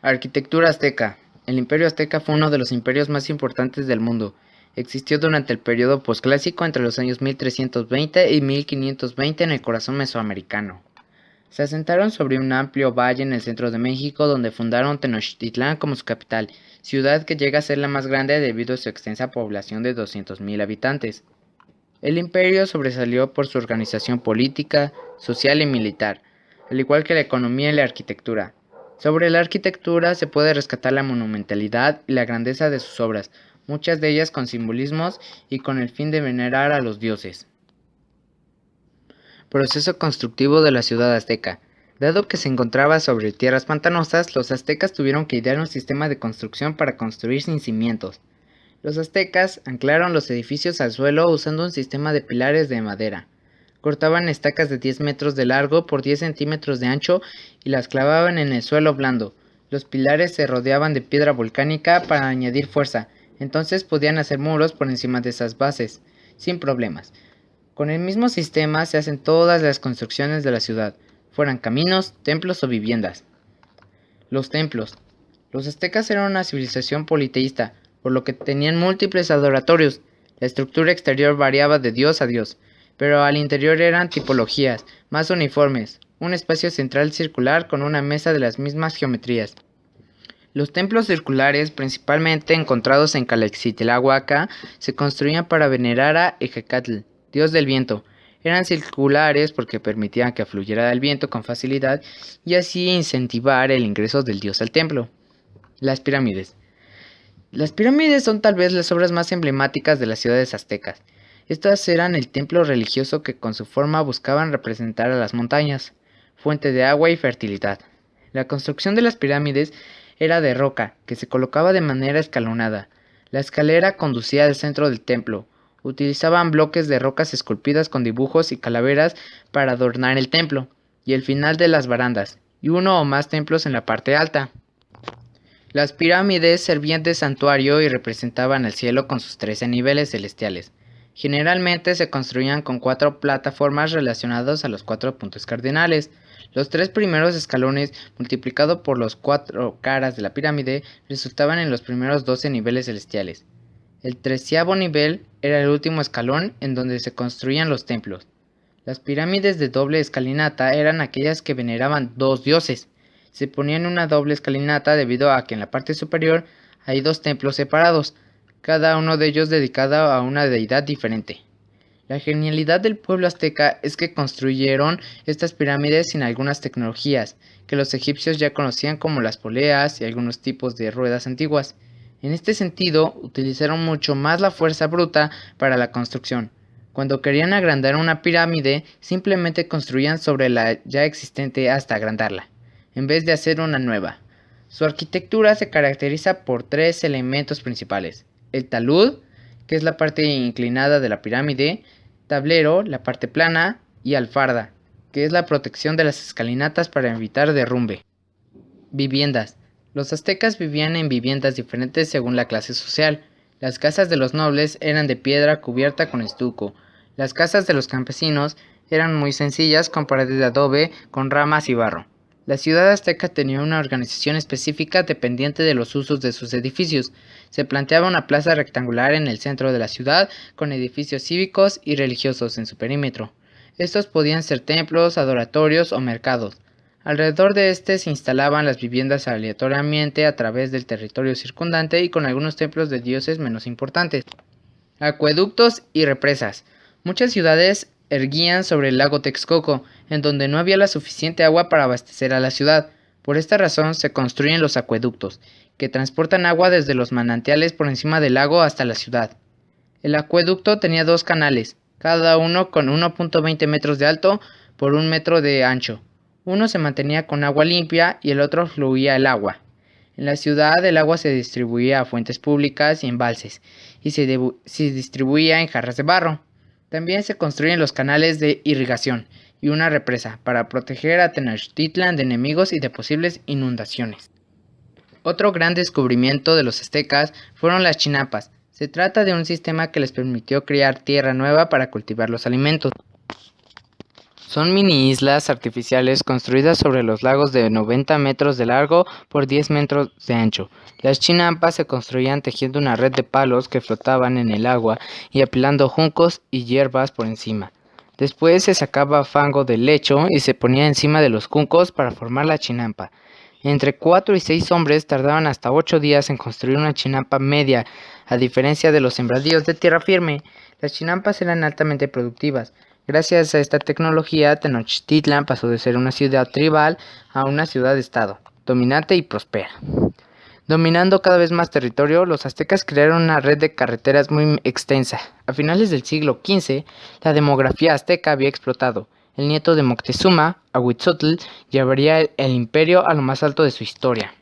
Arquitectura azteca. El imperio azteca fue uno de los imperios más importantes del mundo. Existió durante el periodo posclásico entre los años 1320 y 1520 en el corazón mesoamericano. Se asentaron sobre un amplio valle en el centro de México donde fundaron Tenochtitlán como su capital, ciudad que llega a ser la más grande debido a su extensa población de 200,000 habitantes. El imperio sobresalió por su organización política, social y militar, al igual que la economía y la arquitectura. Sobre la arquitectura se puede rescatar la monumentalidad y la grandeza de sus obras, muchas de ellas con simbolismos y con el fin de venerar a los dioses. Proceso constructivo de la ciudad azteca. Dado que se encontraba sobre tierras pantanosas, los aztecas tuvieron que idear un sistema de construcción para construir sin cimientos. Los aztecas anclaron los edificios al suelo usando un sistema de pilares de madera. Cortaban estacas de 10 metros de largo por 10 centímetros de ancho y las clavaban en el suelo blando. Los pilares se rodeaban de piedra volcánica para añadir fuerza, entonces podían hacer muros por encima de esas bases, sin problemas. Con el mismo sistema se hacen todas las construcciones de la ciudad, fueran caminos, templos o viviendas. Los templos. Los aztecas eran una civilización politeísta, por lo que tenían múltiples adoratorios. La estructura exterior variaba de dios a dios, pero al interior eran tipologías, más uniformes, un espacio central circular con una mesa de las mismas geometrías. Los templos circulares, principalmente encontrados en Calexitlahuaca, se construían para venerar a Ejecatl, dios del viento. Eran circulares porque permitían que fluyera el viento con facilidad y así incentivar el ingreso del dios al templo. Las pirámides. Las pirámides son tal vez las obras más emblemáticas de las ciudades aztecas. Estas eran el templo religioso que con su forma buscaban representar a las montañas, fuente de agua y fertilidad. La construcción de las pirámides era de roca, que se colocaba de manera escalonada. La escalera conducía al centro del templo. Utilizaban bloques de rocas esculpidas con dibujos y calaveras para adornar el templo, y el final de las barandas, y uno o más templos en la parte alta. Las pirámides servían de santuario y representaban el cielo con sus 13 niveles celestiales. Generalmente se construían con 4 plataformas relacionadas a los 4 puntos cardinales. Los 3 primeros escalones, multiplicado por las 4 caras de la pirámide, resultaban en los primeros 12 niveles celestiales. El 13º nivel era el último escalón en donde se construían los templos. Las pirámides de doble escalinata eran aquellas que veneraban 2 dioses. Se ponían una doble escalinata debido a que en la parte superior hay 2 templos separados, cada uno de ellos dedicado a una deidad diferente. La genialidad del pueblo azteca es que construyeron estas pirámides sin algunas tecnologías, que los egipcios ya conocían como las poleas y algunos tipos de ruedas antiguas. En este sentido, utilizaron mucho más la fuerza bruta para la construcción. Cuando querían agrandar una pirámide, simplemente construían sobre la ya existente hasta agrandarla, en vez de hacer una nueva. Su arquitectura se caracteriza por 3 elementos principales: el talud, que es la parte inclinada de la pirámide, tablero, la parte plana, y alfarda, que es la protección de las escalinatas para evitar derrumbe. Viviendas. Los aztecas vivían en viviendas diferentes según la clase social. Las casas de los nobles eran de piedra cubierta con estuco. Las casas de los campesinos eran muy sencillas con paredes de adobe, con ramas y barro. La ciudad azteca tenía una organización específica dependiente de los usos de sus edificios. Se planteaba una plaza rectangular en el centro de la ciudad, con edificios cívicos y religiosos en su perímetro. Estos podían ser templos, adoratorios o mercados. Alrededor de este se instalaban las viviendas aleatoriamente a través del territorio circundante y con algunos templos de dioses menos importantes. Acueductos y represas. Muchas ciudades erguían sobre el lago Texcoco, en donde no había la suficiente agua para abastecer a la ciudad. Por esta razón se construyen los acueductos, que transportan agua desde los manantiales por encima del lago hasta la ciudad. El acueducto tenía 2 canales, cada uno con 1.20 metros de alto por 1 metro de ancho. Uno se mantenía con agua limpia y el otro fluía el agua. En la ciudad el agua se distribuía a fuentes públicas y embalses, y se distribuía en jarras de barro. También se construyen los canales de irrigación y una represa para proteger a Tenochtitlan de enemigos y de posibles inundaciones. Otro gran descubrimiento de los aztecas fueron las chinapas. Se trata de un sistema que les permitió crear tierra nueva para cultivar los alimentos. Son mini islas artificiales construidas sobre los lagos de 90 metros de largo por 10 metros de ancho. Las chinampas se construían tejiendo una red de palos que flotaban en el agua y apilando juncos y hierbas por encima. Después se sacaba fango del lecho y se ponía encima de los juncos para formar la chinampa. Entre 4 y 6 hombres tardaban hasta 8 días en construir una chinampa media. A diferencia de los sembradíos de tierra firme, las chinampas eran altamente productivas. Gracias a esta tecnología, Tenochtitlan pasó de ser una ciudad tribal a una ciudad-estado, dominante y próspera. Dominando cada vez más territorio, los aztecas crearon una red de carreteras muy extensa. A finales del siglo XV, la demografía azteca había explotado. El nieto de Moctezuma, Ahuitzotl, llevaría el imperio a lo más alto de su historia.